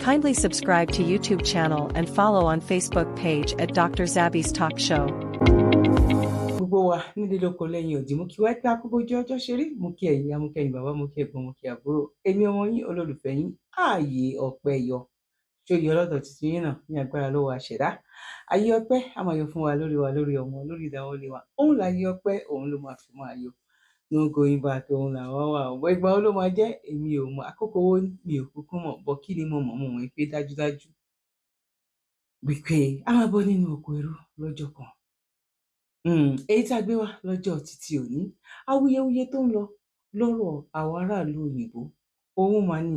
Kindly subscribe to YouTube channel and follow on Facebook page at Dr. Zabby's Talk Show. Gbogbo wa nílé lóko lẹ́yìn òdì mú kí wá pé akúbójú ọjọ́ ṣeré mú kí ẹ̀yin ya mú kí ẹ̀yin bàbá mú kí ẹ̀gbọ́n mú kí àbúrò èmi ọmọ yín olólùfẹ́ yín ààyè ọpẹ́ yọ ṣó yọ lọ́dọ̀ títí yín náà ní agbára lọ́wọ́ àṣẹ̀dá ayé ọpẹ́ a máa yọ fún wa lórí ọmọ lórí ìdáwọ́lé wa òun láyé ọpẹ́ òun ló máa fi máa yọ no going back òun làwọn wà ọ̀bọ̀ ìgbà wo ló máa jẹ́ èmi ò mọ̀ àkókò wo mi ò kúkú mọ̀ bọ́ kí ni mo mọ̀ pé dájúdájú wípé a máa bọ́ nínú oko ẹrú lọ́jọ́ kan. Èyí tá a gbé wá lọ́jọ́ títí òní awuyewuye tó ń lọ lọ́rọ̀ àwọn aráàlú òyìnbó òun máa ní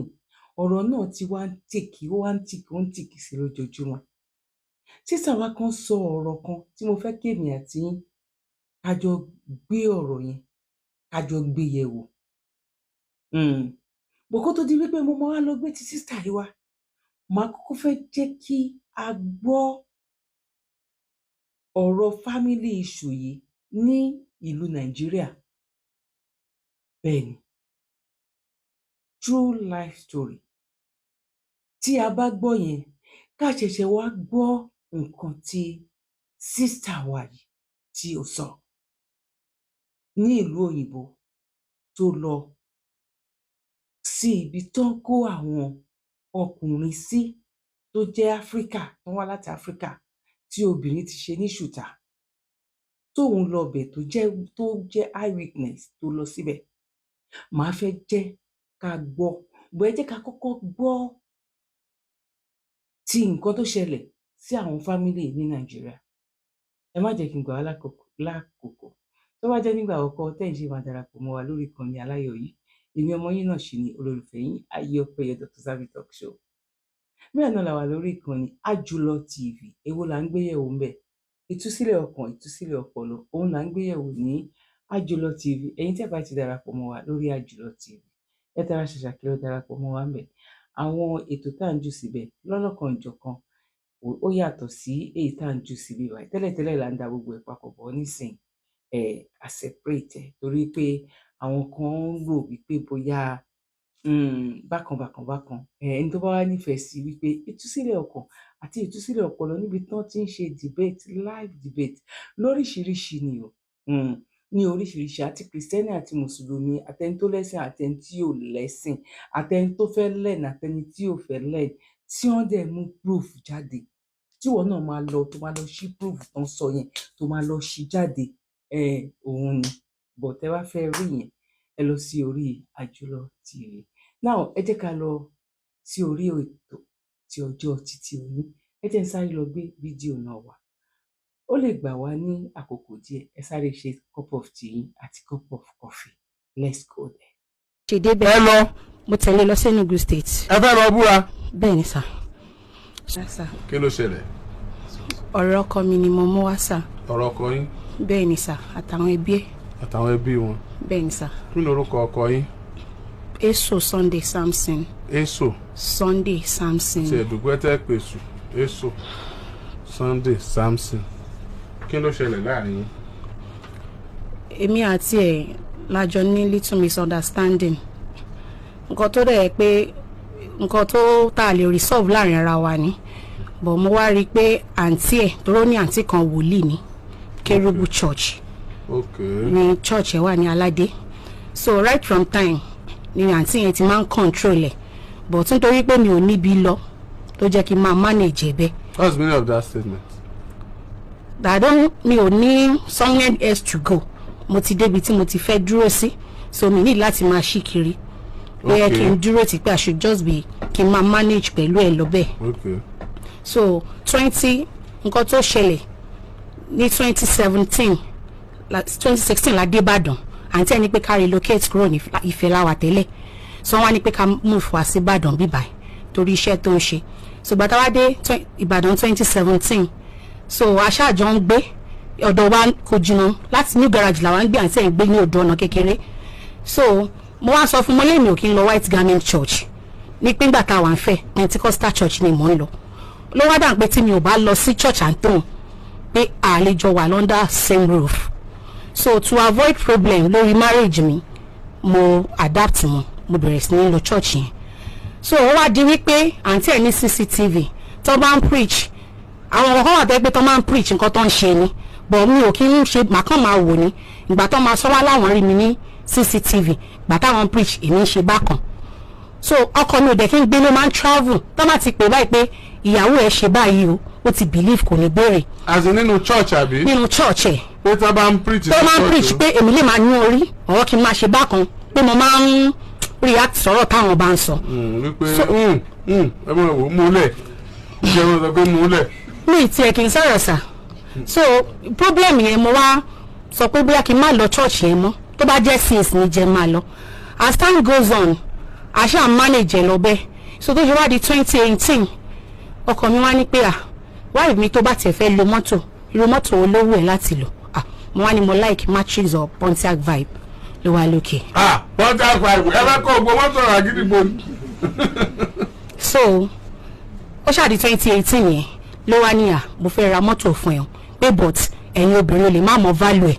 ọ̀rọ̀ náà ti wá ń tìkì sí lójoojúmọ́. Sísà wa kan sọ ọ̀rọ̀ kan tí mo fẹ́ kéèmì àti yín ká jọ gbé ọ̀rọ̀ yẹn ká jọ gbé yẹ̀ wò. Bó kó tó di wípé mo máa lọ gbé ti sísà yìí wá màá kọ́kọ́ fẹ́ jẹ́ kí a gbọ́ ọ̀rọ̀ family issue yìí ní ìlú Nàìjíríà. Bẹ́ẹ̀ni, true life story. Tí a bá gbọ́ yẹn, ká ṣẹ̀ṣẹ̀ wá gbọ́ nǹkan tí sister wa yìí tí ó sọ ní ìlú òyìnbó tó lọ sí ibi tó ń kó àwọn ọkùnrin sí tó jẹ́ Áfríkà, tó wá láti Áfríkà tí obìnrin ti ṣe ní ṣùtà tóun lọ bẹ̀ tó jẹ́ eyewitness tó lọ síbẹ̀. Màá fẹ́ jẹ́ ká gbọ́ bó ẹ jẹ́ ká kọ́kọ́ gbọ́ ti nǹkan tó ṣẹlẹ̀ sí àwọn fámílì ní Nàìjíríà. Ẹ má jẹ́ kí n gbà wá lákòókò tó bá jẹ́ nígbà àkọ́kọ́ tẹ́ ẹ̀ ṣe máa darapọ̀ mọ́ wa lórí ìkànnì aláyọ̀ yìí èmi ọmọ yín náà ṣì ni olólùfẹ́ yín ayé ọpẹ́ yọ Dr. Zabby Talk Show. Bẹ́ẹ̀ náà la wà lórí ìkànnì Àjùlọ TV èwo là ń gbéyẹ̀wò ń bẹ̀ ìtúsílẹ̀ ọkàn ìtúsílẹ̀ ọpọlọ òun là ń gbéyẹ̀wò ní Àjùlọ TV. Ẹ̀yin tí ẹ bá ti darapọ̀ mọ́ wa lórí Àjùlọ TV ẹ tara ṣàṣà kí ló darapọ̀ mọ́ wa ń bẹ̀. Àwọn ètò tá à ń jù síbẹ̀ lọ́lọ́kan ìjọ̀kan ó yàtọ̀ sí èyí tá à ń jù síbí wa tẹ́lẹ̀tẹ́lẹ̀ là ń da gbogbo ẹ̀ papọ̀ bọ̀ nísìn a separate torí pé àwọn kan ń rò wípé bóyá bákan ẹni tó bá wá nífẹ̀ẹ́ sí wípé ìtúsílẹ̀ ọkàn àti ìtúsílẹ̀ ọpọlọ níbi tán ti ń ṣe debate live debate lóríṣiríṣi ni o ní oríṣiríṣi àti kìrìsìtẹ́nì àti mùsùlùmí àtẹni tó lẹ́sìn àtẹni tí ò lẹ́sìn àtẹni tó fẹ́ lẹ́n àtẹni tí ò fẹ́ lẹ́n tí wọ́n dẹ̀ mú proof jáde tí wọ́n náà máa lọ ṣí proof tán sọ yẹn tó máa lọ ṣí jáde òun ni bọ̀ tẹ́ wá fẹ́ rí yẹn ẹ lọ sí orí Àjùlọ TV. Now ẹ jẹ́ ká lọ sí orí ètò ti ọjọ́ títí òní ẹ jẹ́ ń sáré lọ gbé fídíò náà wá ó lè gbà wá ní àkókò díẹ̀ ẹ sáré ṣe cup of tea àti cup of coffee. Let's go there. ṣe débẹ̀ ẹ lọ mo tẹ̀lé lọ sí Enugu State. ẹ fẹ́ lọ búra. bẹ́ẹ̀ ni sà. kí ló ṣẹlẹ̀. ọ̀rọ̀ ọkọ mi ni mo mú wá sà. ọ̀rọ̀ ọkọ yín. bẹ́ẹ̀ ni sà àtàwọn ẹbí ẹ̀. àtàwọn ẹbí wọn. bẹ́ẹ̀ ni sà. kí lorúkọ ọkọ yín. Èso Sunday Samson. Èso. Sunday Samson. ṣe ẹ̀dùgbẹ́tẹ̀ pèsè Èso Sunday Samson. kí ló ṣẹlẹ̀ láàrin yín. èmi àti ẹ̀ lájọ ní little misunderstanding nǹkan tó dẹ̀ pé nǹkan tó tá a lè resolve láàrin ara wa ni but mo wá rí i pé àǹtí ẹ̀ tóró ní àǹtí kan wòlíì ní Kérúbù church ní church ẹ̀ wà ní Aládé so right from time ni àǹtí yẹn ti máa ń control ẹ̀ but nítorí pé mi ò níbi lọ tó jẹ́ kí n máa manage ẹ̀ bẹ́ẹ̀. What's the meaning of that statement? mi ò ní somewhere else to go mo ti débi tí mo ti fẹ́ dúró sí so mi ní láti máa ṣí kiri ó yẹ kí n dúró tí pé I should just be kí n máa manage pẹ̀lú ẹ̀ lọ bẹ́ẹ̀. So 20 nǹkan tó ṣẹlẹ̀ ní 2016 la dé Ìbàdàn àǹtí ẹni pé ká relocate kúrò ní Ifẹ̀ láwà tẹ́lẹ̀ so wọ́n á ní pé ká move wá sí Ìbàdàn bíbáyìí torí iṣẹ́ tó ń ṣe so gbàtà wá dé Ìbàdàn 2017 so aṣáájọ ń gbé ọ̀dọ̀ wa kò jìnnà láti new garage làwọn ń gbé àǹtí ẹ̀ ń gbé ní odò ọ̀nà kékeré so mo wá sọ fún mo lẹ́yìn mi ò kí n lọ White Garment Church ní píngbà tá a wà ń fẹ́ Pentecostal Church ni mò ń lọ ló wá dà pé tí mi ò bá lọ sí church àǹtọ̀hún pé àlejò wà under same roof so to avoid problem lórí marriage mi mo adapt mo bẹ̀rẹ̀ sí ní lọ church yẹn so ó wá di wípé àǹtí ẹ̀ ní CCTV tó bá ń preach àwọn ọkọ̀ wà tó pé tó máa ń preach nǹkan tó ń ṣe ni but mi ò kí ń ṣe màkàn máa wò ní ìgbà tó máa sọ wá láwọn rí mi ní CCTV ìgbà táwọn preach èmi ń ṣe bákan so ọkọ mi ò dẹ̀ kí n gbé ló máa ń travel tó bá ti pè báyìí pé ìyàwó ẹ̀ ṣe báyìí o ó ti believe kò ní béèrè. as in nínú church àbí. nínú church ẹ̀. pé tó bá ń preach. tó máa ń preach pé èmi lè máa ní orí ọ̀rọ̀ kí n máa ṣe bákan pé mo máa ń react sọ̀rọ̀ táwọn bá ń sọ. wípé ẹ mọ̀ wò múlẹ̀ ṣé wọ́n sọ pé múlẹ̀. mi ì tiẹ̀ kì í sọ̀rọ̀ sà so problem yẹn mo wá sọ pé bóyá kí n má lọ church yẹn mọ́ tó bá jẹ́ sins ni jẹ́ máa lọ as time goes on àṣà manage ẹ̀ lọ bẹ́ẹ̀ so tó ṣe wá di 2018 ọkọ mi wá ní pé wáyé mi tó bá tiẹ̀ fẹ́ lo mọ́tò irú mọ́tò olówó ẹ̀ láti lò mo wá ní mo like Matrix or Pontiac vibe ló wá lókè. Pontiac vibe ẹ bá kọ́ ògbó mọ́tò rà gidi gbòòrò. so ó ṣáà di 2018 yẹn ló wá ní mo fẹ́ ra mọ́tò fún ẹ pé but ẹ̀yin obìnrin lè má mọ value ẹ̀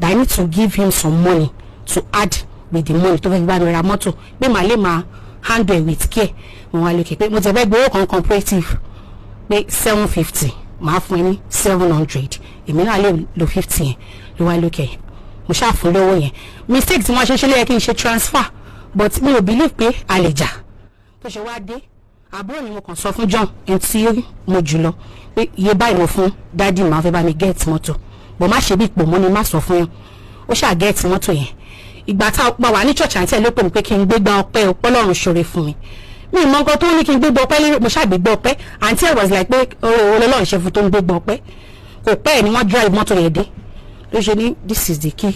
that I need to give him some money to add with the money tó fẹ́ bá mi ra mọ́tò pé màá lè máa handle with care mo wá lókè pé mo ti fẹ́ gbowó kan cooperative pé 750 màá fún ẹ ní 700 èmi náà lè lo 50 yẹn ló wá lókè mo ṣáà fún lówó yẹn mistake tí wọ́n ṣe lè yẹ kí n ṣe transfer but mi ò believe pé a lè jà tó ṣe wá dé àbúrò mi mo kàn sọ fún John ẹni tí mo jù lọ pé iye báyìí mo fún dádì máa fẹ́ bá mi get mọ́tò bọ̀ má ṣe bí ipò mọ́ ni má sọ fún yẹn ó ṣáà get mọ́tò yẹn ìgbà tá a pa wà ní church àǹtí ẹ̀ ló pè mí pé kí n gbégbá ọpẹ́ Ọlọ́run ṣoore fún mi mi mọ nǹkan tó ní kí n gbégbá ọpẹ́ lérò mo ṣáà gbégbá ọpẹ́ àǹtí ẹ̀ was like pé Ọlọ́run ṣe fún tó ń gbégbá ọpẹ́ kò pẹ́ ẹ̀ ni wọ́n drive mọ́tò yẹn dé ló ṣe ní this is the key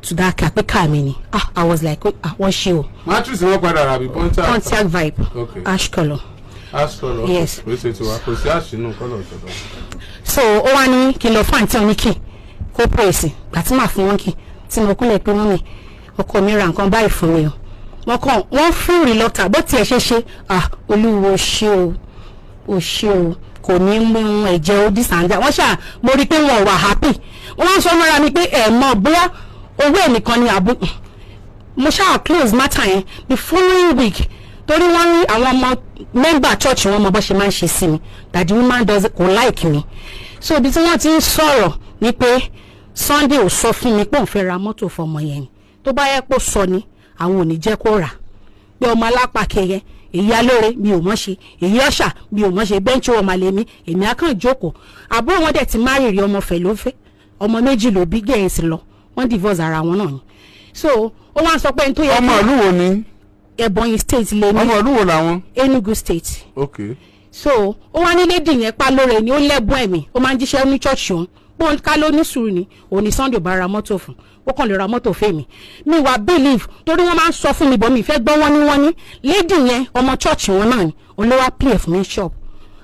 to that car pé car mi ni I was like wọ́n ṣe o. Matrix wọn padà rà bí Pontiac vibe ash colour. ash colour yes kò ṣe tiwa kò sí ash nínú colour ọ̀tọ̀ọ̀tọ̀. so ó wá ní kí n lọ fún àǹtí òní kì kó pèsè gbàtí màá fún wọn kì tí mo kúnlẹ̀ pé mọ́mì ọkọ mi ra nǹkan báyìí fún mi o wọ́n fún reluctant bó tiẹ̀ ṣe olúwo ṣe o kò ní mú ẹ̀jẹ̀ ó dísàndà wọ́n ṣáà mo rí i pé wọn ò wà happy wọ́n sọ mọ́ra mi pé mọ̀ bóyá owó ẹnìkan ni àbú mo ṣáà close matter yẹn the following week torí wọ́n rí àwọn ọmọ member church wọn mọ bó ṣe máa ń ṣe sí mi that the woman kò like me so ibi tí wọ́n ti ń sọ̀rọ̀ ni pé Sunday ò sọ fún mi pé òun fẹ́ ra mọ́tò fọmọ yẹn ni tó bá yẹ kó sọ ni àwọn ò ní jẹ́ kó rà pé ọmọ alápàkẹ́ yẹn èyí alóore mi ò mọ̀ ṣe èyí ọ̀ṣà mi ò mọ̀ ṣe bẹ́ńkì ọmọ àlẹ́mí èmi akàn jókòó àbúrò wọn dẹ̀ ti má rèrè ọmọ fẹ̀ ló fẹ́ ọmọ méjì ló bí gẹ̀ẹ́ sí lọ wọ́n divorce ara wọn náà ni so ó wá ń sọ pé n tó yẹ. ọmọ ìlú wo ni. Ebonyi state lè ní. ọmọ ìlú wo làwọn. Enugu state. okay. so ó wá ní lady yẹn pa lóore ni ó lẹ́bùn ẹ̀mí ó máa ń jíṣẹ́ ní church òun bóun ká ló ní sùúrù ni òun ni Sunday bá ra mọ́tò fún ó kàn lè ra mọ́tò fèmí mi wà believe torí wọ́n máa ń sọ fún mi bọ́ mi ìfẹ́ gbọ́ wọ́n ní lady yẹn ọmọ church wọn náà ni òun ló wá play fún mi shop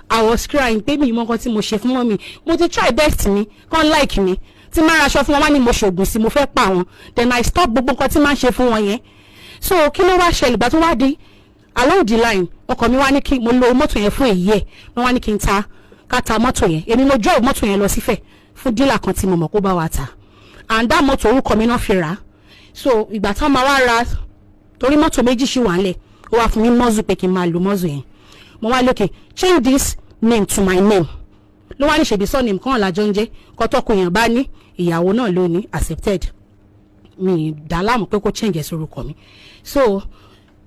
I was crying pé mi ìmọ̀ nǹkan tí mo ṣe fún mọ́mì mo ti try best mi kàn like mi tí máa ra aṣọ fún wọn wá ní mo ṣògùn sí mo fẹ́ pa wọn then I stop gbogbo nǹkan tí máa ń ṣe fún wọn yẹn so kí ló wá ṣẹlẹ̀ ìgbà tó wá di along the line ọkọ mi wá ní kí mo lo mọ́tò yẹn fún èyí ẹ̀ wọ́n wá ní kí n ta mọ́tò yẹn èmi mo drive mọ́tò yẹn lọ sífẹ̀ fún dílà kan tí mo mọ̀ kó bá wa ta and that mọ́tò orúkọ mi náà fi rà so ìgbà táwọn máa wá ra torí mọ́tò méjì ṣì wà ńlẹ̀ ó wá fún mi mọ́zù pé kí n máa lo mọ́zù yẹn mo wá lókè change this name to my name ló wá ní ṣèbí surname kan làjọ ń jẹ́ kọ́tọ́kùnyàn bá ní ìyàwó náà ló ní accepted mi dá láàmú pé kó change ẹ̀sùn orúkọ mi so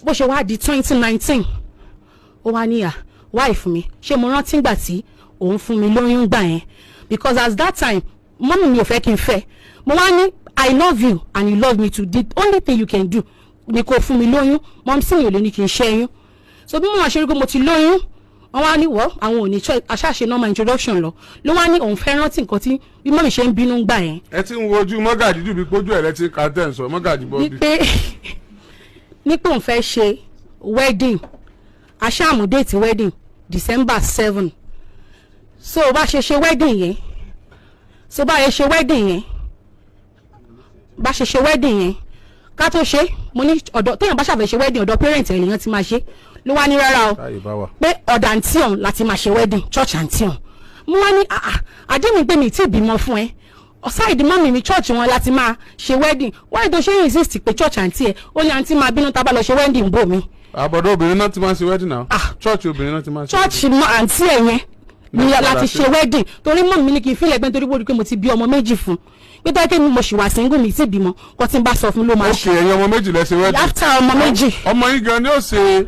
bó ṣe wá di 2019 ó wá níyà wife mi ṣé mo rántí gbà tí òun fún mi lóyún gbà yẹn because at that time mọ́mí mi ò fẹ́ kí n fẹ́ mo wá ní I love you and you love me too the only thing you can do ni kó fún mi lóyún mọ́mí sì yàn lé ní kí n ṣẹ́yún so bí mo wá ṣe rí pé mo ti lóyún wọ́n wá ní wọ́ àwọn òní aṣáṣe normal introduction lọ ló wá ní òun fẹ́ rántí nǹkan tí bí mọ́mí ṣe ń bínú gbà yẹn. ẹ ti ń wojú mọ́gàdí dùbí pójú ẹ̀ lẹ́tí kàtẹ́ ń sọ mọ́gàdí bọ́ọ̀dì. ní pé òun fẹ́ ṣe wedding aṣáàmù date wedding December 7 so bá ṣe wedding yẹn bá ṣe wedding yẹn ká tó ṣe mo ní ọ̀dọ̀ téèyàn bá ṣàfẹ́ ṣe wedding ọ̀dọ̀ parent ẹ̀ lèèyàn ti máa ṣe ló wá ní rárá o pé ọ̀dọ̀ àǹtí ọ̀hún láti máa ṣe wedding church àǹtí ọ̀hún mo wá ní àdé mi pé mi tí ì bímọ fún ẹ ọ̀sáìdì mọ́mì mi church wọn láti máa ṣe wedding why don't you insist pé church àǹtí ẹ ó ní àǹtí máa bínú tá a bá lọ ṣe wedding bò mí Àbọ̀dọ̀ obìnrin náà ti máa ṣe wedding now. Church obìnrin náà ti máa ṣe. Church mo àǹtí ẹ̀ yẹn ni láti ṣe wedding torí mọ̀ mi ní kí n feel ẹgbẹ́ nítorí pé mo ti bí ọmọ méjì fún pé tó yẹ kí mo ṣì wà single mi ti bímọ kó tí n bá sọ fún ló máa ṣe. Okay, ẹ̀yin ọmọ méjì lẹ ṣe wedding. After ọmọ méjì. Ọmọ yín gan ni ó ṣe.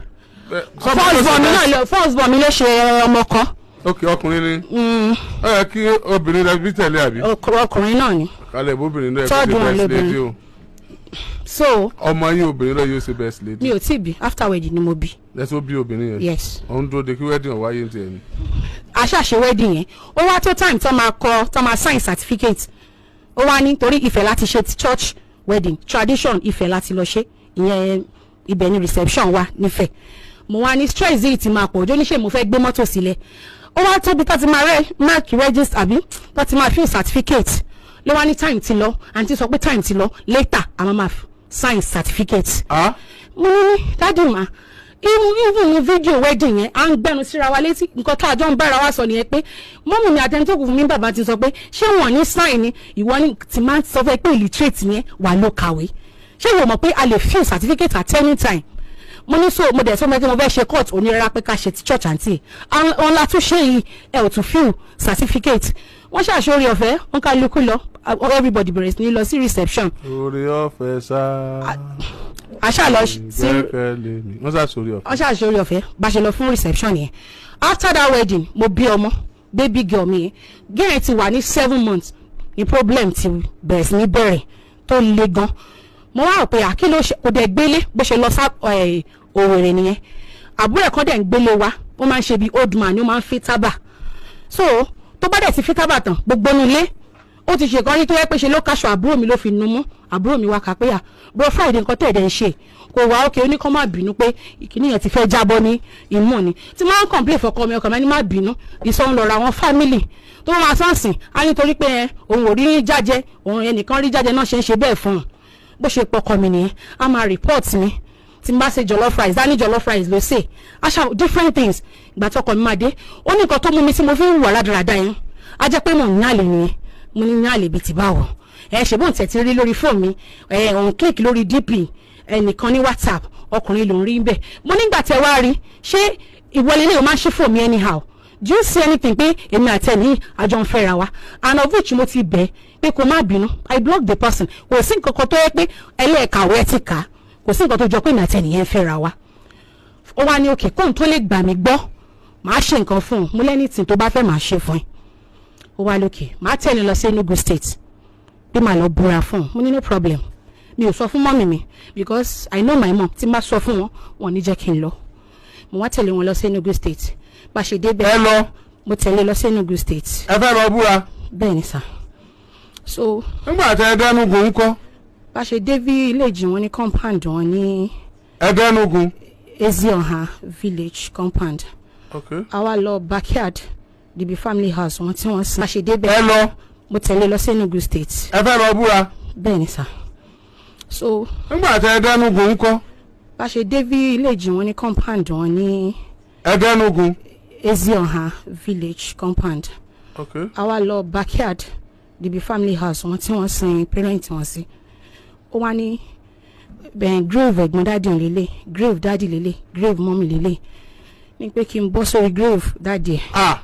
First born mi ló ṣe ọmọ kan. Okay, ọkùnrin ni. Ó yẹ kí obìnrin rẹ bí tẹ̀lé àbí. Ọkùnrin náà ni. Kálẹ̀ bóbìnrin náà ṣe best lady o. So ọmọ yín obìnrin náà yóò ṣe best lady. mi ò tí bí after wedding ni mo bí. Lẹ́sìn ó bí obìnrin yẹn. Yes. Òun dúró de kí wedding wáyé ní tiẹ̀ ni. A ṣàṣe wedding yẹn ó wá tó time tó máa sign certificate ó wá nítorí Ifẹ̀ láti ṣe church wedding tradition Ifẹ̀ láti lọ ṣe ìyẹn ibẹ̀ ni reception wa nífẹ̀ mo wá ní stress yìí ti máa pọ̀ ọjọ́ níṣẹ́ mo fẹ́ gbé mọ́tò sílẹ̀ ó wá tóbi tó ti máa mark register àbí tó ti máa fill certificate ló wá ní time ti lọ àǹtí sọ pé time ti lọ later àmọ́ máa sign certificate. mo ní dádì mà even ní fídíò wedding yẹn à ń gbẹnu síra wa létí nǹkan tó àjọ ń bára wa sọ nìyẹn pé mọ́mù mi àtẹni tó kù fún mi bàbá ti sọ pé ṣé wọ́n ní sign ni ìwọ ni ti máa ń sọ fẹ́ pé illiterate yẹn wà ló kàwé ṣé ìwọ mọ̀ pé a lè fill certificate at any time mo ní so mo dẹ̀ sọ mẹ́kẹ́ mo fẹ́ ṣe court onírẹ́rà pé ká ṣe ti church àǹtí àwọn la tún ṣe yìí ẹ ò tún fill certificate wọ́n ṣàṣorí ọ̀fẹ́ wọ́n ká lukú lọ everybody bẹ̀rẹ̀ sí ní lọ sí reception. orí ọ̀fẹ́ sáà. àṣà lọ sí wọ́n ṣàṣorí ọ̀fẹ́. wọ́n ṣàṣorí ọ̀fẹ́ bá ṣe lọ fún reception yẹn after that wedding mo bí ọmọ baby girl mi yẹn gẹ́rẹ́ ti wà ní 7 months ní problem ti bẹ̀rẹ̀ sí ní bẹ̀rẹ̀ tó le gan mo wá rò pé àkí ló ṣe kò dẹ̀ gbélé bó ṣe lọ sá Òwèrè nìyẹn àbúrò ẹ̀kọ́ dẹ̀ ń gbélé wa ó máa ń ṣe bí old man ó máa ń fi tábà so tó bá dẹ̀ ti fi tábà tán gbogbo nílé ó ti ṣe kan rí tó yẹ pé ṣe ló kaṣọ àbúrò mi ló fi nu mú àbúrò mi wá kà pé bro Friday nǹkan tẹ̀dẹ̀ ń ṣe kò wá òkè oníkan má bínú pé ìkíní yẹn ti fẹ́ jábọ́ ní ìmú ni tí máa ń complain fọkọ mi ọkọ mi ní má bínú ìsọ̀hún lọ́ra àwọn family tó máa sáǹsìn á nítorí pé òun ò rí jájẹ òun ẹnìkan rí jájẹ náà ṣe ń ṣe bẹ́ẹ̀ fún un bó ṣe pọkọ mi nìyẹn á máa report mi tí n bá ṣe jollof rice dání jollof rice ló ṣe aṣa different things ìgbà tí ọkọ mi máa dé ó ní nǹkan tó mú mi tí mo fi ń wà rádaràda yẹn á jẹ́ pé mo ní àlè nìyẹn mo ní àlè bíi ti báwọ̀ ṣe bóun tẹ̀ ti rí lórí fóònù mi òun click lórí DP ẹnìkan ní WhatsApp ọkùnrin ló ń rí bẹ́ẹ̀ mo nígbà tẹ wá rí ṣé ìwọlé lè o máa ń ṣe fóònù mi anyhow do you see anything pé èmi àti ẹni àjọ ń fẹ́ra wa and of which mo ti bẹ̀ pé kò má bínú I block the person kò sí nǹkan kan tó yẹ pé ẹlẹ́ẹ̀kàwé ẹ ti kà á kò sí nǹkan tó jọ pé èmi àti ẹnìyẹn ń fẹ́ra wa ó wá ní òkè kóun tó lè gbà mí gbọ́ màá ṣe nǹkan fún un mo lẹ́ni tí tó bá fẹ́ màá ṣe fún ẹ ó wá lókè màá tẹ̀lé lọ sí Enugu State bí màá lọ búra fún un mo ní no problem mi ò sọ fún mọ́mì mi because I know my mom tí n bá sọ fún wọn wọn ní jẹ́ kí n lọ mo wá tẹ̀lé wọn lọ sí Enugu State bá ṣe débẹ̀ ẹ lọ mo tẹ̀lé lọ sí Enugu State. ẹ fẹ́ lọ búra. bẹ́ẹ̀ ni sà so. nígbà tí ẹ dẹ́nugun ń kọ́. bá ṣe dé village wọn ní compound wọn ní. ẹ dẹ́nugun. Ezioha village compound. okay. àwa lọ backyard dìbí family house wọn tí wọ́n sin. bá ṣe débẹ̀ ẹ lọ. mo tẹ̀lé lọ sí Enugu State. ẹ fẹ́ lọ búra. bẹ́ẹ̀ ni sà so. nígbà tí ẹ dẹ́nugun ń kọ́. bá ṣe dé village wọn ní compound wọn ní. ẹ dẹ́nugun. Ezioha village compound. okay. àwa lọ backyard dìbí family house wọn tí wọ́n sin parent wọn sí. ó wá ní grave ẹ̀gbọ́n dáàdì lélẹ̀ grave dáàdì lélẹ̀ grave mọ́mì lélẹ̀ ní pé kí n bọ́ sórí grave dáàdì ẹ̀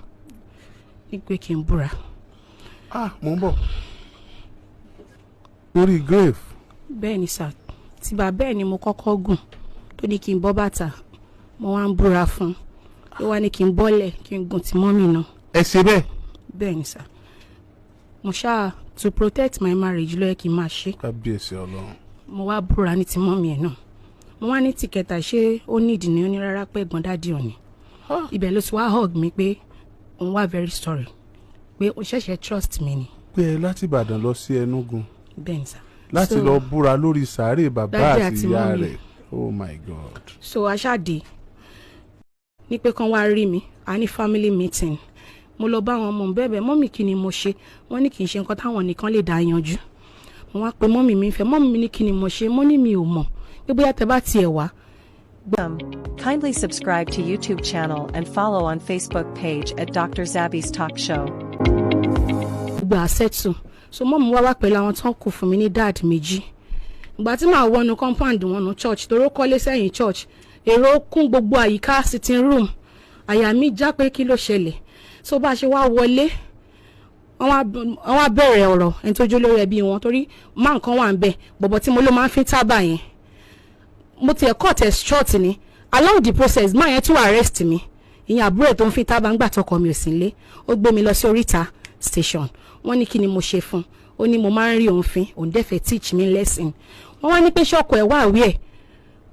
ní pé kí n búra. mo ń bọ̀ lórí grave. bẹ́ẹ̀ ni sà tí bàbá ẹ̀ ni mo kọ́kọ́ gùn tó ní kí n bọ́ bàtà mo wá ń búra fún un ló wá ní kí n bọ́lẹ̀ kí n gùn tí mọ́mì náà. ẹ ṣe bẹ́ẹ̀. bẹ́ẹ̀ ni sà mo ṣáà to protect my marriage ló yẹ kí n máa ṣe. kábíyèsí Ọlọ́run. mo wá búra ní ti mọ́mì ẹ̀ náà mo wá ní tìkẹta ṣé ó nídìí ní onírárá pé ẹ̀gbọ́n dáàdì òní ibẹ̀ ló ti wá hug mi pé òun wá very sorry pé ó ṣẹ̀ṣẹ̀ trust mi ni. pé ẹ láti Ìbàdàn lọ sí Enugu. bẹ́ẹ̀ ni sà. láti lọ búra lórí sàárè bàbá àti ìyá rẹ̀ oh my god. so aṣáàdì ní pé kán wá rí mi a ní family meeting mo lọ bá àwọn ọmọ bẹ́ẹ̀ mọ́mì kí ni mo ṣe wọ́n ní kì í ṣe nǹkan táwọn nìkan lè dá yanjú mo wá pé mọ́mì mi fẹ́ mọ́mì mi ní kí ni mo ṣe mo ní mi ò mọ̀ pé bóyá tẹ bá tiẹ̀ wá. Kindly subscribe to YouTube channel and follow on Facebook page at Dr. Zabby's Talk Show. Gbà settle so mọ́mì wá pẹ̀lú àwọn tán kù fún mi ní dad méjì ìgbà tí màá wọnú compound wọn nù church toró kọ́lé sẹ́yìn church èrò kún gbogbo àyíká sitting room àyà mi já pé kí ló ṣẹlẹ̀ so bá ṣe wá wọlé wọ́n wá bẹ̀rẹ̀ ọ̀rọ̀ ẹni tó jó lórí ẹbí wọn torí má nǹkan wà ń bẹ̀ bọ̀bọ̀ tí mo ló máa ń fi tábà yẹn mo ti ẹ̀kọ́ tẹ̀ short ni along the process má yẹn tún arrest mi ìyẹn àbúrò tó ń fi tábà ń gbà tọkọ mi ò sí nílé ó gbé mi lọ sí oríta station wọ́n ní kí ni mo ṣe fún ó ní mo máa ń rí òun fin òun dẹ́fẹ̀ẹ́ teach me lesson wọ́n wá ní pé ṣọ́ọ̀kù ẹ̀ wà wí ẹ̀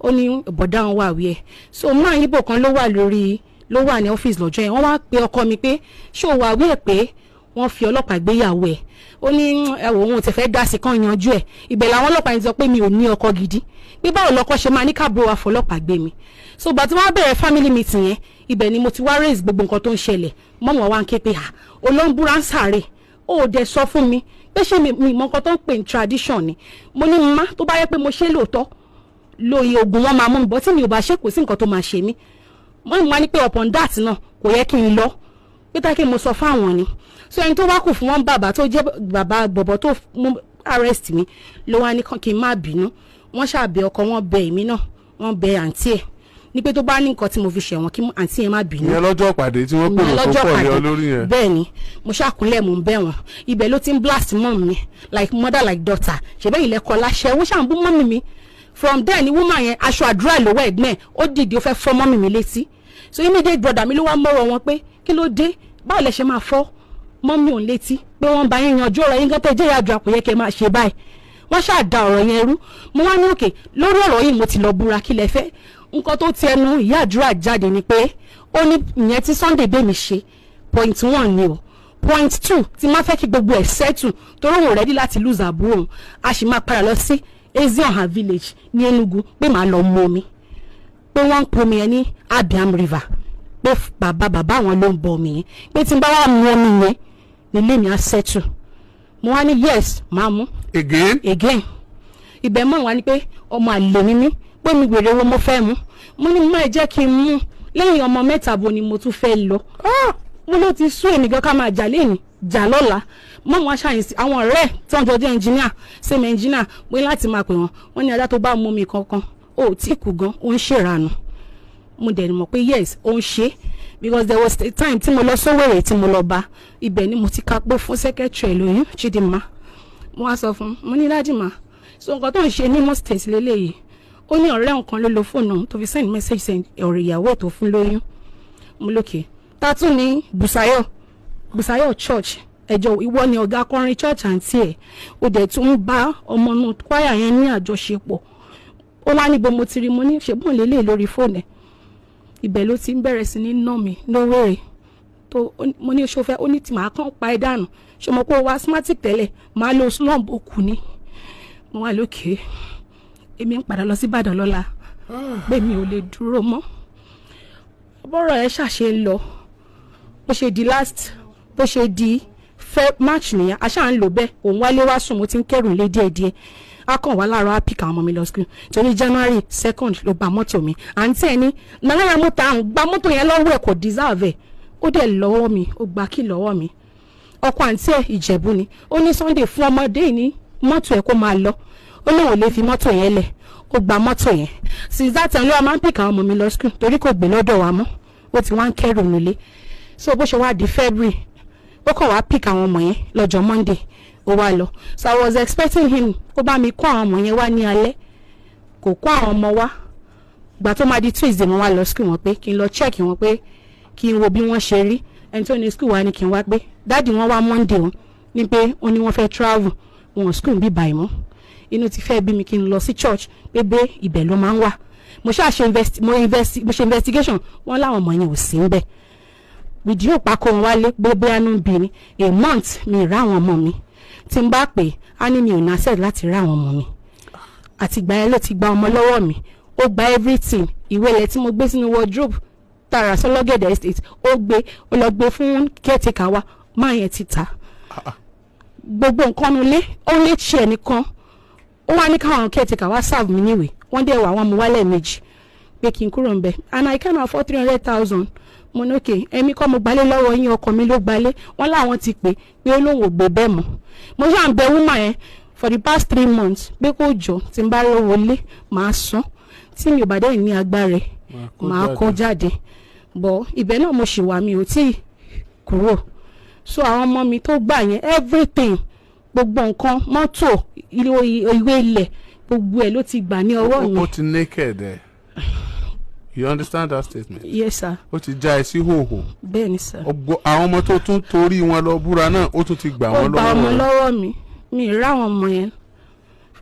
ó ní bọ̀dá òun wà wí ẹ̀ so máa yíbò kan ló wà ní ọ́fíìsì lọ́jọ́ yẹn wọ́n wá pe ọkọ mi pé ṣé o wà wí ẹ̀ pé wọ́n fi ọlọ́pàá gbéyàwó ẹ̀ ó ní ẹ̀wọ̀ òun ò ti fẹ́ dá sí kan yanjú ẹ̀ ibẹ̀ làwọn ọlọ́pàá yẹn sọ pé mi ò ní ọkọ gidi pé báwo lọkọ ṣe máa ní káàbùrò wa fọlọ́pàá gbé mi so gbà tí wọ́n bẹ̀rẹ̀ family meeting yẹn ibẹ̀ ni mo ti wá raise gbogbo nǹkan tó ń ṣẹlẹ̀ mọ́mọ́ wa ń ké pé olóńbúra ń sáré ó dẹ̀ sọ fún mi pé ṣé mi mọ nǹkan tó ń pè ní tradition ni mo ní má tó bá yẹ pé mo ṣe lóòótọ́ lóye oògùn wọn máa mú mi bọ́ tí mi ò bá ṣe kò sí nǹkan tó máa ṣe mí wọ́n ní pé upon that náà kò yẹ kí n lọ pé tá kí mo sọ fáwọn ni so ẹni tó wá kù fún wọn bàbá tó jẹ́ bàbá bọ̀bọ̀ tó mú arrest mi ló wá ní kí n má bínú wọ́n ṣàbẹ̀ ọkọ wọn bẹ èmi náà wọ́n bẹ àǹtí ẹ̀ ní pé tó bá ní nǹkan tí mo fi ṣẹ̀wọ̀n kí àǹtí yẹn má bínú. ìyẹn lọ́jọ́ pàdé tí wọ́n pè wọ́n tó pọ̀ ní ọ lórí yẹn. bẹ́ẹ̀ ni mo ṣàkúnlẹ̀ mò ń bẹ̀ wọ́n ibẹ̀ ló ti ń blast mọ́ mi like mother like daughter ṣèbẹ́ ilẹ̀ kọ́ láṣẹ wọ́n ṣàǹbù mọ́mì mi from there ni woman yẹn aṣọ àdúrà lọ́wọ́ ẹ̀gbẹ́ ó dìde ó fẹ́ fọ́ mọ́mì mi létí so immediate brother mi ló wá mọ́rọ̀ wọn pé kí ló dé báwo lẹ ṣe máa fọ́ mọ́mì òun létí pé wọ́n bá yín yanjú ọ̀rọ̀ yín gẹ́tẹ́ jẹ́ ìyàdùn àpò yẹ kẹ́ máa ṣe báyìí wọ́n ṣáà da ọ̀rọ̀ yẹn rú mo wá ní òkè lórí ọ̀rọ̀ yìí mo ti lọ búra kí lẹ fẹ́ nǹkan tó ti ẹnu ìyá àdúrà jáde ni pé ó ní ìyẹn tí Sunday bẹ́ mi ṣe point 1 ni o point 2 tí máa fẹ́ kí gbogbo ẹ̀ settle torí òun ready láti lose àbúrò òun a sì máa padà lọ sí Ezion village ní Enugu pé màá lọ mú omi pé wọ́n ń pomi yẹn ní Abiam river pé bàbá àwọn ló ń bọ omi yẹn pé tí n bá wà mú omi yẹn nílé mi á settle mo wá ní yes máa mú again ibẹ̀ mọ̀ wá ní pé ọmọ àlè mi pé mi gbèrè owó mo fẹ́ mú mo ní má jẹ́ kí n mú lẹ́yìn ọmọ mẹ́ta bo ni mo tún fẹ́ lọ mo ló ti sún èmi gan ká máa jà lẹ́yìn jà lọ́la mọ́ wọn ṣàyẹ̀sí àwọn ọ̀rẹ́ tí wọ́n jọ jẹ́ engineer same engineer pé láti máa pè wọ́n ní ajá tó bá mú mi kankan ó tí kù gan ó ń ṣèrànù mo dẹ̀ mọ̀ pé yes ó ń ṣe because there was a time tí mo lọ Sówèrè tí mo lọ bá ibẹ̀ ni mo ti kápó fún secretary lóyún Chidinma mo wá sọ fún mo ní dájìmá so nǹkan tó ń ṣe ní most states lélẹ́yìí ó ní ọ̀rẹ́ nǹkan ló lo fóònù tó fi send message send ọ̀rọ̀ ìyàwó tó fún lóyún mo lókè tátún ní Bùsáyọ̀ church ẹjọ́ ìwọ ni ọ̀gá akọrin church àǹtí ẹ̀ ó dẹ̀ tún bá ọmọ náà kwaya yẹn ní àjọṣepọ̀ ó wá níbo mo ti rí mo ní ṣègbọ́n lélẹ̀ lórí fóònù ẹ̀ ibẹ̀ ló ti ń bẹ̀rẹ̀ sí ní ná mi lówèrè tó mo ní oṣù fẹ́ ó ní tí màá kàn pa ẹ̀ dànù ṣe mo kó wa asthmatic tẹ́lẹ̀ màá lo slump okù ni mo wà lókè èmi ń padà lọ sí Ìbàdàn lọ́la pé mi ò lè dúró mọ́ bọ́rọ̀ ẹ ṣàṣe lọ bó ṣe di bó ṣe di March nìyẹn aṣáà ń lò bẹ́ẹ̀ òun wálé wá sùn mo ti ń kẹ́rù lé díẹ̀díẹ̀ a kàn wá láàárọ̀ ápìkà ọmọ mi lọ school torí January 2nd ló gba mọ́tò mi àǹtí ẹ̀ ní náírà mọ́tò à ń gba mọ́tò yẹn lọ́wọ́ ẹ̀ kò deserve ẹ̀ ó dẹ̀ lọ́wọ́ mi ó gba kí lọ́wọ́ mi ọkọ àǹtí ẹ̀ Ìjẹ̀bú ni ó ní Sunday fún ọmọdé ní mọ́tò ẹ̀ kó máa lọ ó lóun ò lè fi mọ́tò yẹn lẹ̀ ó gba mọ́tò yẹn since that time ló wá máa ń pìkà ọmọ mi lọ school torí kò gbé lọ́dọ̀ wa mọ́ ó ti wá ń kẹ́rù nílé so bó ṣe wá di February ó kàn wá pìkà àwọn ọmọ yẹn lọ́jọ́ Monday ó wá lọ so I was expecting him kó bá mi kó àwọn ọmọ yẹn wá ní alẹ́ kò kó àwọn ọmọ wá gbà tó máa di Tuesday mo wá lọ school wọn pé kí n lọ check wọn pé kí n wo bí wọ́n ṣe rí ẹni tó ní school wa ni kí n wá pé dáàdì wọn wá Monday wọn ní pé ó ní wọ́n fẹ́ travel wọn school bí báyìí mọ́ inú ti fẹ́ bí mi kí n lọ sí church pé bẹ́ẹ̀ ibẹ̀ ló máa ń wà mo ṣáà ṣe investigation wọn láwọn ọmọ yẹn ò sí ń bẹ̀ fídíò pákó wọn wálé gbogbo anú bí ni a month mi rá àwọn ọmọ mi tí n bá pè á ní mi ò ná set láti rá àwọn ọmọ mi àtìgbà yẹn ló ti gba ọmọ lọ́wọ́ mi ó gba everything ìwé ilẹ̀ tí mo gbé sínú wardrobe tààrà sọlọ́gẹ̀dẹ̀ estate ó lọ gbé fún caretaker wa máa yẹn ti ta gbogbo nǹkan nulẹ̀ ó lè ṣe ẹnìkan ó wá ní káwọn caretaker wá serve mi níwèé wọ́n dẹ̀ wà wọ́n mú wálẹ̀ méjì pé kí n kúrò ń bẹ̀ and I can afford 300,000 mo ní òkè ẹ̀mí kọ́ mo gbalé lọ́wọ́ yín ọkọ mi ló gbalé wọ́n láwọn ti pè pé olóhùn ògbè bẹ́ẹ̀ mọ́ mo ṣáà ń bẹ woman yẹn for the past 3 months pé kó jọ tí n bá rówó lé màá san tí mi ò bá dẹ̀ ní agbára ẹ̀ màá kó jáde bọ̀ ibẹ̀ náà mo ṣì wà mi ò tí kúrò so àwọn ọmọ mi tó gbà yẹn everything gbogbo nǹkan mọ́tò ìwé ilẹ̀ gbogbo ẹ̀ ló ti gbà ní ọwọ́ mi. ó ti naked ẹ̀. You understand that statement? Yes sir. ó ti já ẹ sí hòhò. Bẹ́ẹ̀ni sir. àwọn ọmọ tó tún torí wọn lọ búra náà ó tún ti gbà wọn lọ́wọ́. ó gba ọmọ lọ́wọ́ mi ì ráwọn ọmọ yẹn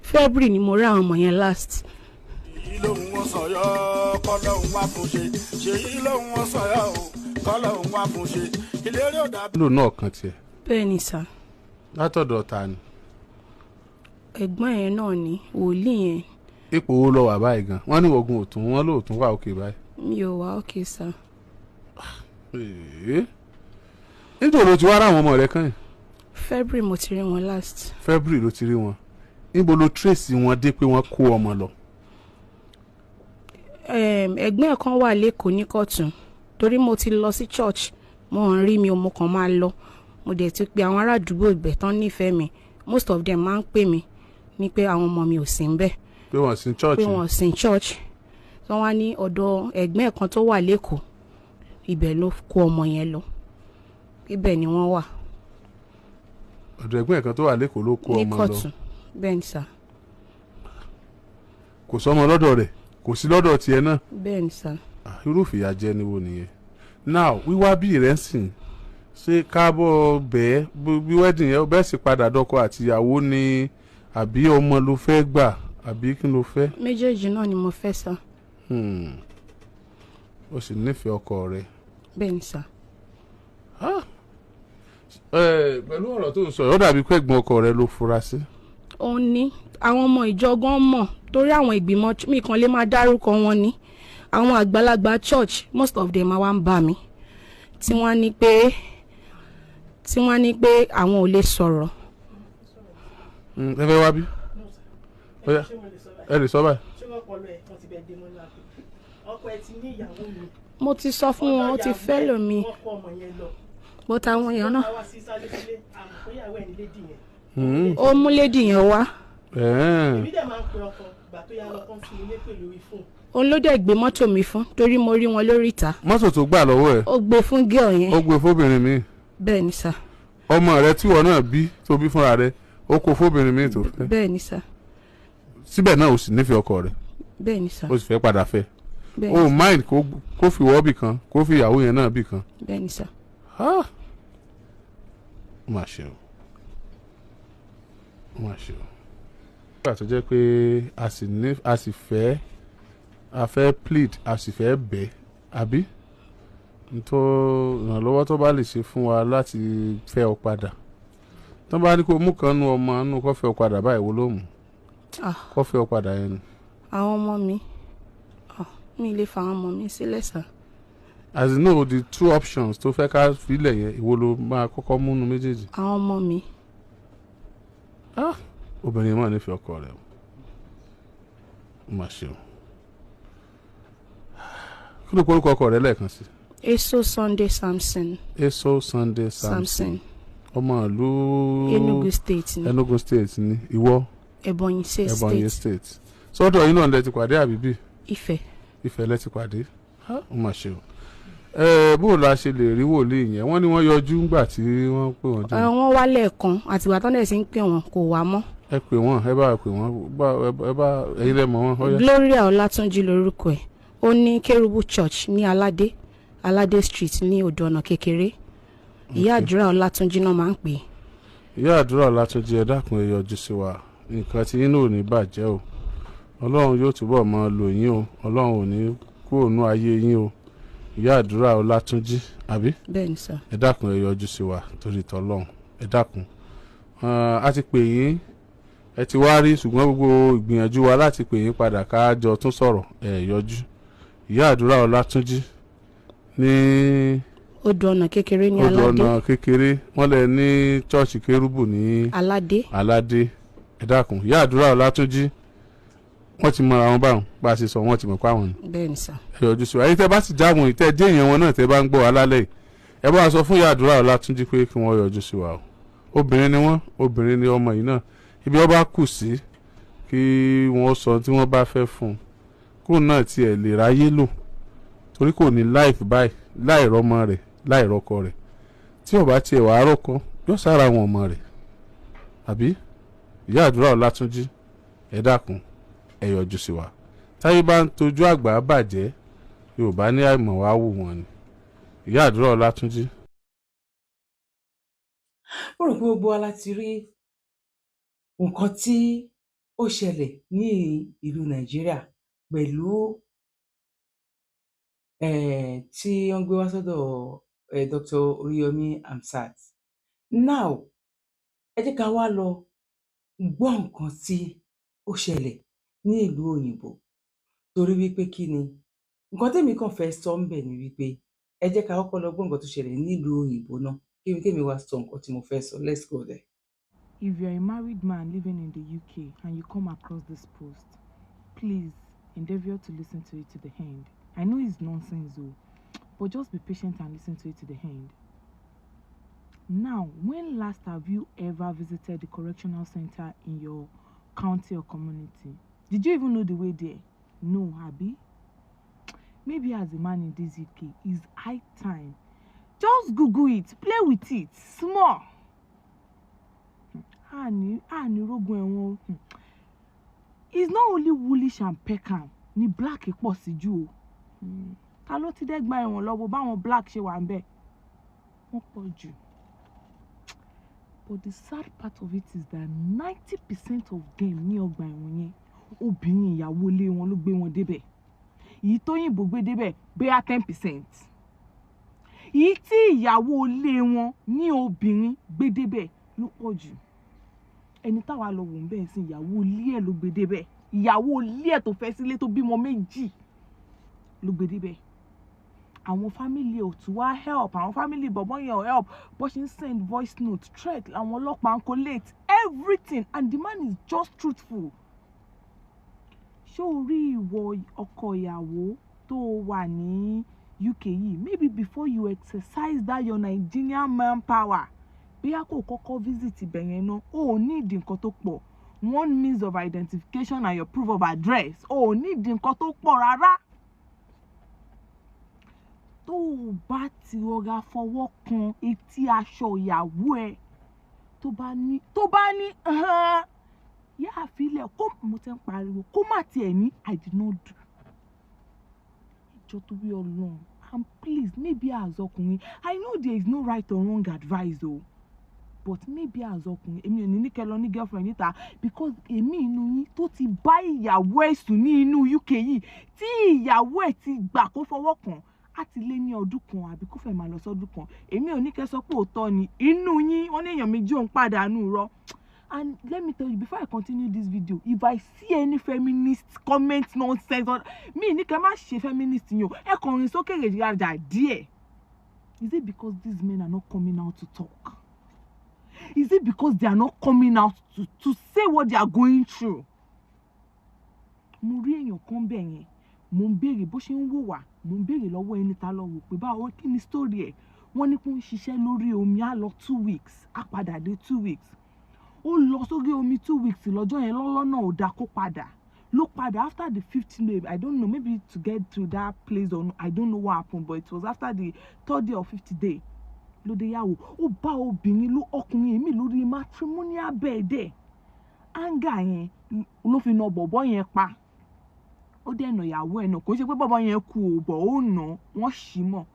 February ni mo ráwọn ọmọ yẹn last. èyí lòun wọn sọyọ kọlọhún wá fún ṣe ṣèyí lòun wọn sọyọ kọlọhún wá fún ṣe ìlérí ọ̀dà. lò náà kan tiẹ̀. Bẹ́ẹ̀ni sir. látọ̀dọ̀ ta ni. ẹ̀gbọ́n yẹn náà ni wòlíì yẹn. ipò wo lọ wà báyìí gan wọ́n ní ogun òtún wọn lóòtún wà òkè báyìí. mi ò wá òkè sir. nítorí o ti wá ráwọn ọmọ rẹ kàn yín. February mo ti rí wọn last. February ló ti rí wọn níbo ló trace wọn dé pé wọ́n kó ọmọ lọ. ẹ̀gbọ́n ẹ̀ kan wà lẹ́kọ̀ọ́ ní kọ̀tún torí mo ti lọ sí church mo ń rí mi o mo kàn máa lọ mo dẹ̀ ti pe àwọn ará àdúgbò ibẹ̀ tán nífẹ̀ẹ́ mi most of them máa ń pè mí ní pé àwọn ọmọ mi ò sí ń bẹ̀. pé wọ́n sí church. pé wọ́n sí church tí wọ́n wá ní ọ̀dọ̀ ẹ̀gbọ́n ẹ̀ kan tó wà lẹ́kọ̀ọ́ ibẹ̀ ló kó ọmọ yẹn lọ ibẹ̀ ni wọ́n wà. ọ̀dọ̀ ẹ̀gbọ́n ẹ̀ kan tó wà lẹ́kọ̀ọ́ ló kó ọmọ lọ. ní kọ̀tún bẹ́ẹ̀ ni sà. kò sọmọ lọ́dọ̀ rẹ̀ kò sí lọ́dọ̀ tiẹ̀ náà. bẹ́ẹ̀ ni sà. irúfẹ́ ìyà jẹ́ níbo nìyẹn. now wíwá bí rẹ̀ ń sìn ṣé káàbọ̀ bẹ́ẹ̀ bí wedding yẹn bẹ́ẹ̀ sì padà dọ́kọ àti ìyàwó ni àbí ọmọ ló fẹ́ gbà àbí kí ló fẹ́. méjèèjì náà ni mo fẹ́ sà. o sì nífẹ̀ẹ́ ọkọ rẹ̀. bẹ́ẹ̀ ni sà. pẹ̀lú ọ̀rọ̀ tó ń sọ yóò dàbí pé ẹ̀gbọ́n ọkọ rẹ̀ ló fura sí. ó ní àwọn ọmọ ìjọgán mọ̀ torí àwọn ìgbìmọ̀ mi kan lè máa dárúkọ wọn ní àwọn àgbàlagbà church most of them wá ń bá mi tí wọ́n ní pé àwọn ò lè sọ̀rọ̀. ẹ fẹ́ wá bí? ẹ lè sọ báyìí. mo ti sọ fún wọn ó ti fẹ́ lómi bó táwọn èèyàn náà ó mú lédì yẹn wá. òun ló dẹ̀ gbé mọ́tò mi fún torí mo rí wọn lórí ìta. mọ́tò tó gbà lọ́wọ́ ẹ̀. ó gbé fún gẹ́ọ̀ yẹn. ó gbé fóbìnrin mi. bẹ́ẹ̀ ni sà. ọmọ rẹ tíwọ náà bí tó bí fúnra rẹ ó kó fóbìnrin mi tó fẹ́. bẹ́ẹ̀ ni sà. síbẹ̀ náà o sì nífẹ̀ẹ́ ọkọ rẹ̀. bẹ́ẹ̀ ni sà. o sì fẹ́ padà fẹ́. bẹ́ẹ̀ o mind kó fi wọ́ bì kan kó fi ìyàwó yẹn náà bì kan. bẹ́ẹ̀ ni sà. ó mà ṣe o. ó mà ṣe o. nígbà tó jẹ́ pé a fẹ́ plead a sì fẹ́ bẹ̀ àbí ìrànlọ́wọ́ tó bá lè ṣe fún wa láti fẹ́ ọ padà tó bá ní kó mú kan nu ọmọ nù kó fẹ́ ọ padà báyìí wo ló mú kó fẹ́ ọ padà yẹn. àwọn ọmọ mi lè fa àwọn ọmọ mi sílẹ̀ sà. as you know the two options tó fẹ́ ká filẹ̀ yẹn ìwo ló máa kọ́kọ́ múnú méjèèjì. àwọn ọmọ mi. obìnrin máa nífẹ̀ẹ́ ọkọ rẹ̀ ó mà ṣe o. kí ló kórúkọ ọkọ rẹ̀ lẹ́ẹ̀kan sí. Eso Sunday Samson. Eso Sunday Samson. ọmọ ìlú Enugu State ni ìwọ. Ebonyi State. sọ́dọ̀ yín náà lẹ ti pàdé àbíbí. Ifẹ̀ lẹ ti pàdé. ó mà ṣe o. bó la ṣe lè rí wòlíì yẹn wọ́n ní wọ́n yọjú ńgbà tí wọ́n pè wọ́n jẹ́. wọ́n wá lẹ́ẹ̀kan àtìgbà tán dẹ̀ sí ń pè wọ́n kò wá mọ́. ẹ pè wọ́n ẹ bá pè wọ́n ẹ̀yin lẹ mọ̀ wọ́n. Gloria Ọlátúnjí lórúkọ ẹ̀ ó ní Kérúbù Church ní Aládé Street ní Odò Ọ̀nà Kékeré. ìyá àdúrà Ọlátúnjí náà máa ń pè. ìyá àdúrà Ọlátúnjí ẹ dákun ẹ yọjú sí wa nǹkan tí yín náà ò ní bàjẹ́ o Ọlọ́run yóò túbọ̀ máa lò yín o Ọlọ́run ò ní kúrò nú ayé yín o ìyá àdúrà Ọlátúnjí àbí. bẹ́ẹ̀ni sà. ẹ dákun ẹ yọjú sí wa torí tọlọ́run ẹ dákun a ti pè yín ẹ ti wá rí ṣùgbọ́n gbogbo ìgbìyànjú wa láti pè yín padà ká jọ tún sọ̀rọ̀ ẹ yọjú ìyá àdúrà Ọlátúnjí ní Odò Ọ̀nà Kékeré ní Odò Ọ̀nà Kékeré wọ́n lẹ ní chọ́ọ̀chì Kérúbù ní Aládé ẹ dákun ìyá àdúrà Ọlátúnjí wọ́n ti mọra wọn báwọn bá a ṣe sọ wọ́n ti mọ̀ pa wọn ni. bẹ́ẹ̀ni sà. ẹ yọjú sí wa ẹ̀yin tẹ́ bá sì jáwọn ìtẹ́ dé èèyàn wọn náà tẹ́ bá ń gbọ́ alálẹ̀ ẹ bá a sọ fún ìyá àdúrà Ọlátúnjí pé kí wọ́n yọjú sí wa o obìnrin ni wọ́n obìnrin ni ọmọ yìí náà ibi wọ́n bá kù sí kí wọ́n sọ tí wọ́n bá fẹ́ fún un kóun náà tiẹ̀ lè ráyé lò torí kò ní life báyìí láì rọ́mọ rẹ̀ láì rọ́kọ rẹ̀ tí ó bá tiẹ̀ wàá rọ́kọ yóò sára àwọn ọmọ rẹ̀ àbí ìyá àdúrà Ọlátúnjí ẹ dákun ẹ yọjú sí wa táyé bá ń tojú àgbà bàjẹ́ Yorùbá ní àìmọ̀ wá wù wọ́n ni ìyá àdúrà Ọlátúnjí. ó rò pé gbogbo wa láti rí nǹkan tí ó ṣẹlẹ̀ ní ìlú Nàìjíríà pẹ̀lú tí wọ́n gbé wá sọ́dọ̀ Dr. Oríyọmí Hamzat. Now ẹ jẹ́ ká wá lọ gbọ́ nǹkan tí ó ṣẹlẹ̀ ní ìlú òyìnbó torí wípé kí ni nǹkan tèmi kàn fẹ́ sọ ń bẹ̀ ni wípé ẹ jẹ́ ká kọ́kọ́ lọ gbọ́ nǹkan tó ṣẹlẹ̀ nílùú òyìnbó náà kémi wá sọ nǹkan tí mo fẹ́ sọ. Let's go there. If you're a married man living in the UK and you come across this post, please endeavor to listen to it to the end. I know it's nonsense though, but just be patient and listen to it to the end. Now, when last have you ever visited the correctional center in your county or community? Did you even know the way there? No, Abby. Maybe as a man in this UK, it's high time. Just Google it, play with it, small. It's not only woolish and Peckham, ni black pọ̀ sí jù o. Ta ló ti dẹ́gbà ẹ̀wọ̀n lọ́wọ́ báwọn black ṣe wà ń bẹ̀? Wọ́n pọ̀ jù. But the sad part of it is that 90% of them ní ọgbà ẹ̀wọ̀n yẹn obìnrin ìyàwó ilé wọn ló gbé wọn débẹ̀. Èyí tó yìnbó gbé débẹ̀ bóyá 10%. Èyí tí ìyàwó ilé wọn ní obìnrin gbé débẹ̀ ló pọ̀ jù. Ẹni táwa lọ wò ń bẹ́ẹ̀ sí ìyàwó ilé ẹ̀ ló gbé débẹ̀. Ìyàwó ilé ẹ̀ tó fẹ́ sílé tó bímọ méjì ló gbé débẹ̀. Àwọn family ò tún wá help, àwọn family bọ̀bọ̀ yẹn ò help, bó ṣe ń send voice note, threat, àwọn ọlọ́pàá ń collate everything and the man is just truthful. Ṣé o rí ìwọ ọkọ ìyàwó tó wà ní UK yìí? Maybe before you exercise that your Nigerian manpower, bí a kò kọ́kọ́ visit ibẹ̀ yẹn náà, o ò ní ìdí nǹkan tó pọ̀. One means of identification and your proof of address. O ò ní ìdí nǹkan tó pọ̀ rárá. Tó o bá ti rọra fọwọ́ kan etí aṣọ ìyàwó ẹ, tó bá ní yá àfilẹ̀ kó mo ti ń pariwo kó má tiẹ̀ ní I did not do. Ìjọ tó bí Ọlọ́run, and please maybe as ọkùnrin, I know there is no right or wrong advice o, but maybe as ọkùnrin èmi ò ní kẹ́ lọ ní girlfriend níta because èmi inú yín tó ti bá ìyàwó ẹ̀ sùn ní inú UK yìí tí ìyàwó ẹ̀ ti gbà kó fọwọ́ kàn á ti lé ní ọdún kan àbí kó fẹ́ máa lọ sọ́dún kan. Èmi ò ní kẹ́ sọ pé òótọ́ ni inú yín wọ́n ní èèyàn méjì òun pàdánù rọ. And let me tell you, before I continue this video, if I see any feminist comment nonsense on me, ní kẹ́ má ṣe feminist yín o, ẹ kàn rìn sókè rèjìràjà díẹ̀. Is it because these men are not coming out to talk? Is it because they are not coming out to say what they are going through? Mo rí èèyàn kan bẹ̀ yẹn, mo ń béèrè bó ṣe ń wò wá, mo ń béèrè lọ́wọ́ ẹni tá lọ wò pé báwo kí ni story ẹ̀. Wọ́n ní kó ń ṣiṣẹ́ lórí omi á lọ 2 weeks, á padà dé 2 weeks. Ó lọ sórí omi 2 weeks lọ́jọ́ yẹn lọ́lọ́nà ò dá kó padà. Ló padà after the 15th day, I don't know, maybe to get to that place or no, I don't know what happened, but it was after the 3rd day or 50th day. Lóde yàwó ó bá obìnrin ló ọkùnrin èmi lórí matrimonial bed ẹ̀. Anga yẹn ló fi na bọ̀bọ̀ yẹn pa. Ó dẹ̀ nà ìyàwó ẹ̀ náà, kò ṣe pé bọ̀bọ̀ yẹn kú ò bọ̀ ó nà wọ́n ṣì mọ̀.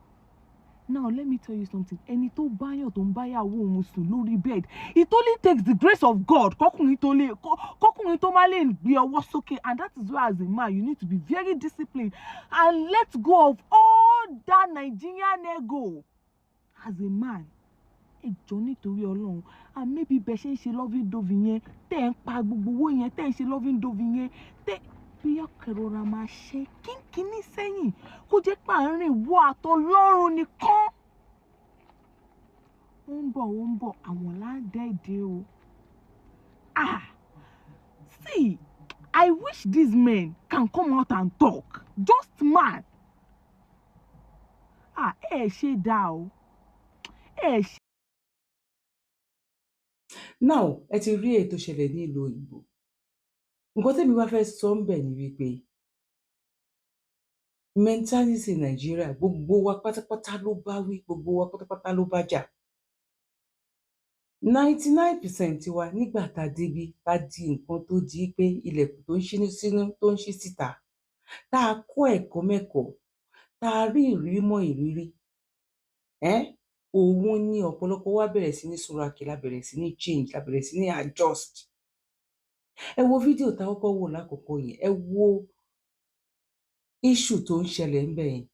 Now let me tell you something. Ẹni tó báyàn tó ń báyàwó òun sùn lórí bed, it only takes the grace of God kọkùnrin tó má lè gbé ọwọ́ sókè, and that is why as a man you need to be very disciplined and let go of all that Nigerian ego. As a man, ẹjọ́ nítorí Ọlọ́run, and maybe bẹ́ẹ̀ ṣe ń ṣe loving dove yẹn tẹ́ ń pa gbogbo owó yẹn tẹ́ ń ṣe loving dove yẹn tẹ́ bí ọkẹrọra máa ṣe kínkínní sẹ́yìn kó jẹ́ pàárín wọ àtọlọ́run nìkan. Ó ń bọ̀ àwọn ládẹ́ẹ̀dẹ́ o. See, I wish these men can come out and talk. Just man. Ṣe dá o. Now ẹ ti rí ètò ṣẹlẹ̀ ní ìlú òyìnbó. Nǹkan tẹ́mi wá fẹ́ sọ ń bẹ̀ ni wípé mentality Nàìjíríà gbogbo wa pátápátá ló bá wí, gbogbo wa pátápátá ló bá jà. 99% wa nígbà tá a débi tá di nǹkan tó di pé ilẹ̀kùn tó ń ṣí sínú tó ń ṣí síta, tá a kọ́ ẹ̀kọ́ mẹ́kọ̀ọ́, tá a rí ìrírí mọ́ ìrírí, òun ni ọ̀pọ̀lọpọ̀ wa bẹ̀rẹ̀ sí ní súnrakì, la bẹ̀rẹ̀ sí ní change, la bẹ̀rẹ̀ sí ní adjust. Ẹ wo fídíò tá a kọ́kọ́ wò lákòókò yẹn, ẹ wo issue tó ń ṣẹlẹ̀ ń bẹ̀ yẹn.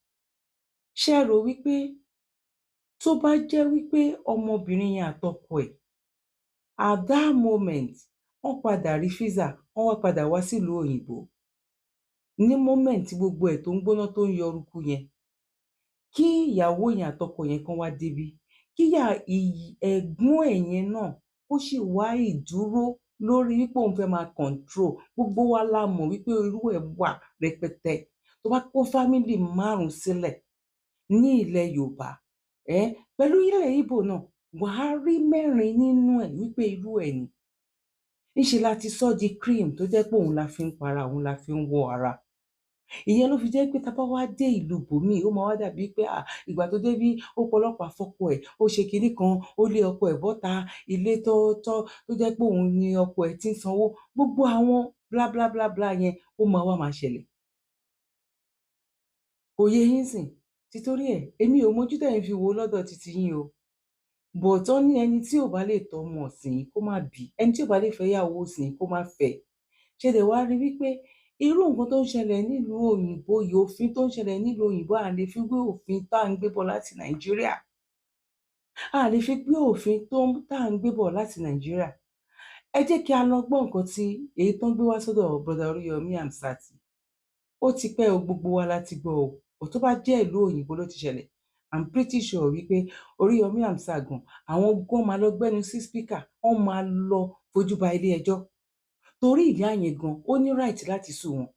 Ṣé ẹ rò wípé tó bá jẹ́ wípé ọmọbìnrin yẹn àtọkọ ẹ̀ at that moment wọ́n padà rí visa, wọ́n wá padà wá sílùú òyìnbó ní moment gbogbo ẹ̀ tó ń gbóná tó ń yọrùkú yẹn, kí ìyàwó yẹn àtọkọ yẹn kan wá débi, kí ẹ̀gbọ́n ẹ̀ yẹn náà ó sì wá ìdúró lórí wípé òun fẹ́ máa control. Gbogbo wa la mọ̀ wípé irú ẹ̀ wà rẹpẹtẹ. Tó bá kó fámìlì 5 sílẹ̀ ní ilẹ̀ Yorùbá, pẹ̀lú ilẹ̀ Ìgbò náà, wàá rí 4 nínú ẹ̀ wípé irú ẹ̀ ni. Níṣe la ti sọ di cream tó jẹ́ pé òun la fi ń para, òun la fi ń wọ ara. Ìyẹn ló fi jẹ́ pé tá bá wá dé ìlú bòmíì, ó máa wá dàbí pé ìgbà tó dé bí ó pọlọ́pàá fọ́kọ ẹ̀, ó ṣe kinní kan, ó lé ọkọ ẹ̀ bọ́ta, ilé tó jẹ́ pé òun ni ọkọ ẹ̀ ti ń sanwó. Gbogbo àwọn bla bla bla bla yẹn ó máa wá máa ṣẹlẹ̀. Kò yé yín sìn. Títorí ẹ̀, èmi ò mójú tẹ̀yin fi wo lọ́dọ̀ titi yín o. But wọ́n ní ẹni tí ò bá lè tọ́ ọmọ ọ̀sìn kó má bí, ẹni tí ò bá lè fẹ́ yàwó ọ̀sìn kó má fẹ́. Ṣé dẹ̀ wá rí wípé irú nǹkan tó ń ṣẹlẹ̀ nílùú òyìnbó yìí, òfin tó ń ṣẹlẹ̀ nílùú òyìnbó à lè fi gbé òfin tá à ń gbé bọ̀ láti Nàìjíríà. À lè fi gbé òfin tá à ń gbé bọ̀ láti Nàìjíríà. Ẹ jẹ́ kí a lọ gbọ́ nǹkan tí èyí tó ń gbé wá sọ́dọ̀ brother Oríyọmí Hamzat. Ó ti pẹ́ o, gbogbo wa láti gbọ́ o. Bó tó bá jẹ́ ìlú òyìnbó ló ti ṣẹlẹ̀, I'm pretty sure wípé Oríyọmí Hamzat gan, àwọn gan máa lọ gbẹ́nu sí speaker, wọ́n máa lọ fojú ba ilé ẹjọ́. Torí ìyá yẹn gan, ó ní right láti sue wọn.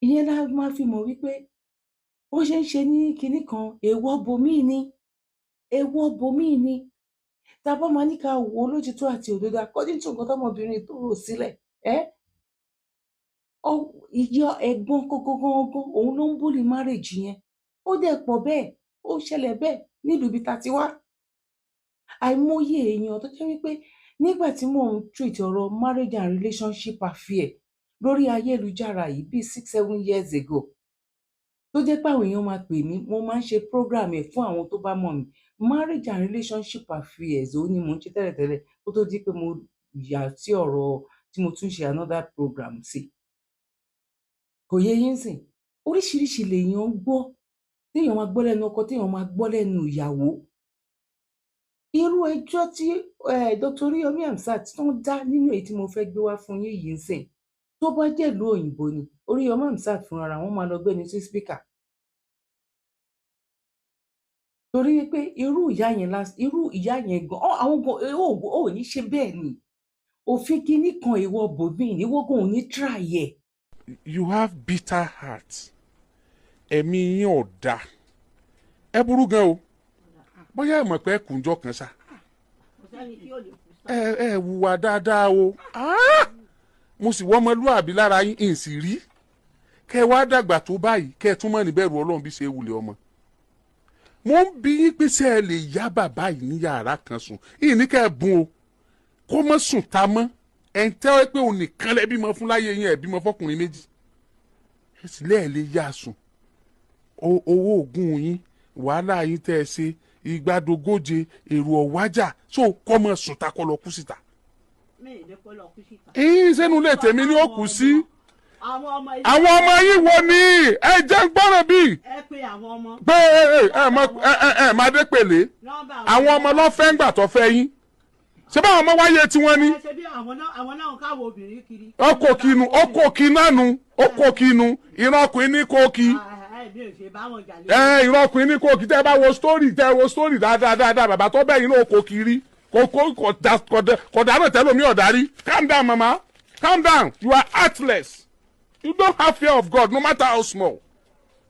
Ìyẹn la máa fi mọ̀ wípé ó ṣe ń ṣe ní kinní kan, èèwọ̀ bòmíì ni, èèwọ̀ bòmíì ni. Tá bá máa ní ká wò lójútó àti òdodo, according to nǹkan tọ́mọbìnrin tó rò sílẹ̀, ìyá ẹ̀gbọ́n gangan òun ló ń bully marriage yẹn. Ó dẹ̀ pọ̀ bẹ́ẹ̀, ó ṣẹlẹ̀ bẹ́ẹ̀ nílùú ibi tá ti wá. Àìmọye èèyàn tó jẹ́ wípé nígbà tí mò ń treat ọ̀rọ̀ marriage and relationship affair lórí ayélujára yìí bíi 6-7 years ago, tó jẹ́ pé àwọn èèyàn máa pè mí, mo máa ń ṣe program ẹ̀ fún àwọn tó bá mọ̀ mí. Marriage and relationship affairs ó ní mò ń ṣe tẹ́lẹ̀tẹ́lẹ̀ kó tó di pé mo yà sí ọ̀rọ̀ tí mo tún ṣe another program sí. Kò yé yín sìn. Oríṣiríṣi lèèyàn ń gbọ́, téèyàn máa gbọ́ lẹ́nu ọkọ, téèyàn máa gbọ́ lẹ́nu ìyàwó. Irú ẹjọ́ tí Dr. Oríyọmí Hamzat tó ń dá nínú èyí tí mo fẹ́ gbé wá fún yín yìí ń sìn, tó bá jẹ́ ìlú òyìnbó ni, Oríyọmí Hamzat fúnra wọn máa lọ gbẹ́nu sí speaker. Torí pé irú ìyá yẹn gan, àwọn gan ò ní ṣe bẹ́ẹ̀ ni. Òfin kinní kan èèwọ̀ bòmíì ní wọ́gùn ò ní try ẹ̀. You have bitter heart. Ẹ̀mí yín ò dáa. Ẹ burú gan o. Bóyá ẹ mọ̀ pé kùnjọ́ kan sá. Ẹ wùwà dáadáa o. Mo sì wọ́n ọmọlúwàbí lára yín ń sì rí. Kẹ́ wá dàgbà tó báyìí, kẹ́ tún mọ̀ níbẹ̀rù Ọlọ́run bí ṣe wulẹ̀ ọmọ. Mo ń bi yín pé ṣé ẹ lè yá bàbá yìí ní yàrá kan sùn. Ìní kẹ́ ẹ bùn o. Kó mọ́ sùn ta mọ́. Ẹ ń tẹ́wọ́ pé òun nìkan lẹ bímọ fún láyé yín, ẹ bímọ fọkùnrin méjì. Ẹ sì lẹ́ẹ̀ lè yá sùn. Owó ògùn yín, wàhálà yín tẹ́ ẹ ṣe, ìgbàdógóje, èrò ọ̀wájà, so kọ́ mọ́ sùn ta kọ́ lọ kú síta. Sẹ́nu lè tèmi ní ó kù sí. Àwọn ọmọ yìí wo ni ẹ jẹ́ gbọ́ràn bí. Ẹ pe àwọn ọmọ. Pé ẹ máa dé pèlè. Àwọn ọmọ lọ fẹ́ ń gbà tó fẹ́ yín. Ṣé báwọn ọmọ wáyé tí wọ́n ní? Ṣé bí àwọn náà káwọ obìnrin kiri. Ọkọ̀ kinu, ìran ọkùnrin ní kókì. Ìran ọkùnrin ní kókì tẹ́ bá wo story dáadáa bàbá tó bẹ́ẹ̀ yín náà kò kiri. Kò dáná tẹ́lómi ọ̀darí. Calm down mama, calm down, you are heartless. You don't have fear of God no matter how small.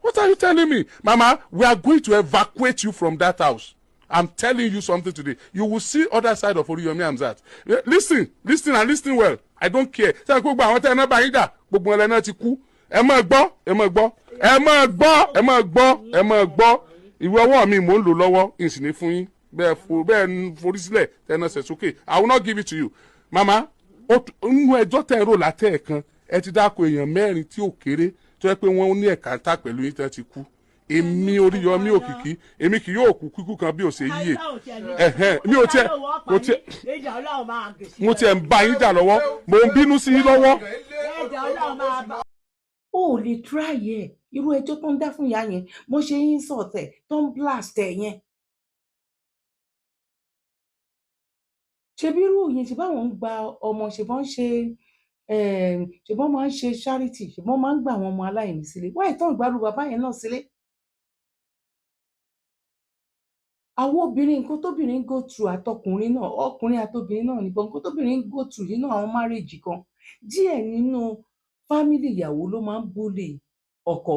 What are you telling me? Mama, we are going to evacuate you from that house. I'm telling you something today. You will see other side of Oríyọmí Hamzat. Listen and listen well. I don't care. Ṣé gbogbo àwọn tẹ́ ẹ náà bá yín dà? Gbogbo ẹlẹ́ náà ti kú. ẹ máa gbọ́ ẹ máa gbọ́ ẹ máa gbọ́ ẹ máa gbọ́ ẹ máa gbọ́ ìwé ọwọ́ mi mò ń lò lọ́wọ́ ìsìn ní fún yín bẹ́ẹ̀ ń forí sílẹ̀ tẹ́ná ṣẹ̀ sókè I will not give it to you mama nínú ẹjọ́ tẹ̀ ń rò látẹ̀ kan ẹ ti dáko èèyàn 4 tí ò kéré tó yẹ pé wọ́n ní ẹ̀ka ń tà pẹ̀lú yín tẹ́ ti kú èmi Oríyọmí Òkìkí èmi kì yóò kú kíkú kan bí ò ṣe yíyè mi ò tiẹ̀ mo tiẹ̀ ń bá yín jà lọ́wọ́ mo ń bínú sí yín lọ́wọ́. o ò lè try ẹ irú ẹjọ́ tó ń dá fún ìyá yẹn mo ṣe yín sọ̀tẹ̀ tó ń blast ẹ yẹn. ṣebí irú yẹn ṣe báwọn ń gba ọmọ ṣèbọn ṣe ṣèbọn máa ń ṣe charity ṣèbọn máa ń gba àwọn ọmọ aláìní sílé wáyé tó ń gbárù bàbá yẹn náà sílé. àwọn obìnrin nǹkan tóbìnrin go through àtọkùnrin náà ọkùnrin àtobìnrin náà níbọn nǹkan tóbìnrin go through nínú àwọn márèèjì kan díẹ̀ nínú fámìlì ìyàwó ló máa ń búlì ọkọ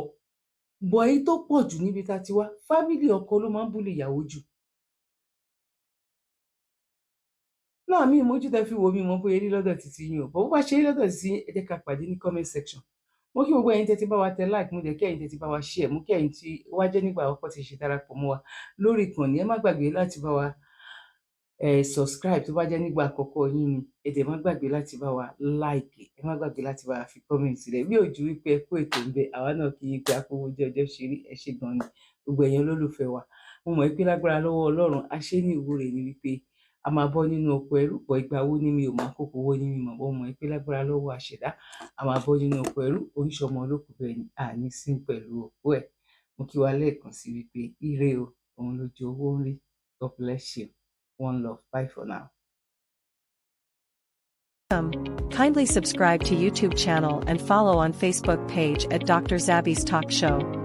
bọ̀ èyí tó pọ̀ jù níbi tá a ti wá fámìlì ọkọ ló máa ń búlì ìyàwó jù. náà mi ìmójú tẹ fi wo mi mọ bóyá rí lọ́dọ̀ títí yín o bó bá ṣe rí lọ́dọ̀ títí ẹ jẹ́ ká pàdé ní comment section. mo kí gbogbo ẹ̀yin tẹ́ ti bá wa tẹ like mo dẹ̀ kí ẹ̀yin tẹ́ ti bá wa share mo kí ẹ̀yin tí wá jẹ́ nígbà àkọ́kọ́ ti ṣe darapọ̀ mọ́ wa lórí ìkànnì ẹ má gbàgbé láti bá wa subscribe tó bá jẹ́ nígbà àkọ́kọ́ yín ni ẹ dẹ̀ má gbàgbé láti bá wa like ẹ má gbàgbé láti bá wa fi comment sílẹ̀ bí òjú wípé ẹ kó ètò ń bẹ àwa náà kì í gba kówó jẹ́ ọjọ́ ṣe rí ẹ ṣe gan ni gbogbo ẹ̀yin olólùfẹ́ wa mo mọ̀ pé lágbára lọ́wọ́ Ọlọ́run a ṣe ní ìwúre ni wípé a máa bọ́ nínú oko ẹrú bọ̀ ìgbà wo ni mi ò máa kókó owó ní mi mọ̀ bọ́ mọ̀ pé lágbára lọ́wọ́ àṣẹ̀dá a máa bọ́ nínú oko ẹrú oríṣọmọ olókùn bẹ́ẹ̀ ni àní sí pẹ̀lú òkú ẹ̀ mo kí wa lẹ́ẹ̀kan sí wípé ire o òun lójú owó ń rí God bless you one love bye for now. Kindly subscribe to YouTube channel and follow on Facebook page at Dr. Zabby's Talk Show.